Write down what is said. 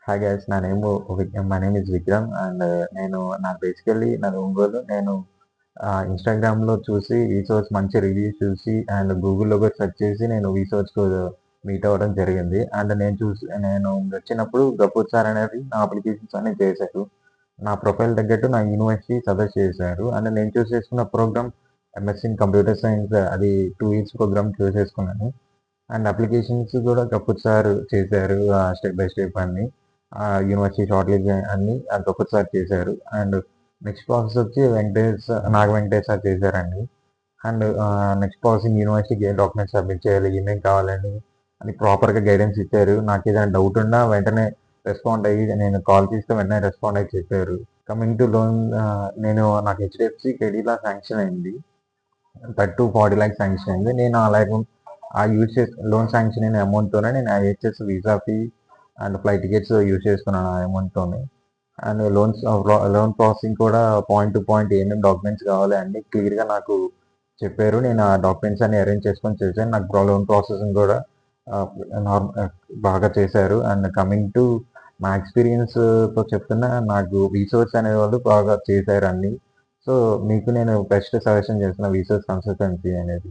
Hi guys my name is Vikram and నాది ఒంగోలు. నేను ఇన్‌స్టాగ్రామ్‌లో చూసి విసోర్స్ మంచి రివ్యూస్ చూసి అండ్ గూగుల్‌లో కూడా సెర్చ్ చేసి నేను విసోర్స్‌కు మీట్ అవ్వడం జరిగింది. అండ్ నేను వచ్చినప్పుడు గఫూర్ సార్ అనేది నా అప్లికేషన్స్ అన్నీ చేశారు. నా ప్రొఫైల్ తగ్గట్టు నా యూనివర్సిటీ సజెస్ట్ చేశారు. అండ్ నేను చూస్ చేసుకున్న programme MSc in computer science. అది 2 ఇయర్స్ ప్రోగ్రామ్ చూస్ చేసుకున్నాను. అండ్ అప్లికేషన్స్ కూడా గఫూర్ సార్ చేశారు. స్టెప్ బై స్టెప్ అన్నీ. యూనివర్సిటీ షార్ట్ లిస్ట్ అన్నీ గఫూర్ సార్ చేశారు. అండ్ నెక్స్ట్ ప్రాసెస్ వచ్చి వెంకటేష్ సార్ చేశారండి. అండ్ నెక్స్ట్ ప్రాసెసింగ్ యూనివర్సిటీకి ఏ డాక్యుమెంట్స్ సబ్మిట్ చేయాలి, ఏమేం కావాలని అని ప్రాపర్‌గా గైడెన్స్ ఇచ్చారు. నాకేదైనా డౌట్ ఉన్నా వెంటనే రెస్పాండ్ అయ్యి నేను కాల్ చేస్తే వెంటనే రెస్పాండ్ అయ్యి చెప్పారు. కమింగ్ టు లోన్, నాకు హెచ్‌డిఎఫ్‌సి క్రెడిట్‌లా శాంక్షన్ అయింది. 40 లాక్స్ శాంక్షన్ అయింది. నేను అలాగే ఆ యూజ్ చేసి లోన్ శాంక్షన్ అయిన అమౌంట్‌తోనే నేను IHS visa fee and flight tickets use చేసుకున్నాను ఆ అమౌంట్‌తోనే. అండ్ లోన్ ప్రాసెసింగ్ కూడా పాయింట్ టు పాయింట్ ఏమేమి డాక్యుమెంట్స్ కావాలి అన్నీ క్లియర్‌గా నాకు చెప్పారు. నేను ఆ డాక్యుమెంట్స్ అన్నీ అరేంజ్ చేసుకొని చేశాను. నాకు లోన్ ప్రాసెసింగ్ కూడా ఆహ్, నార్మ్ ఆహ్, బాగా చేశారు. అండ్ కమింగ్ టు నా ఎక్స్‌పీరియన్స్‌తో చెప్తున్నా, నాకు రిసోర్స్ అనేవాళ్ళు బాగా చేశారు అన్నీ. సో, మీకు నేను బెస్ట్ సజెషన్ చేస్తున్నా రిసోర్స్ కన్సల్టెన్సీ అనేది.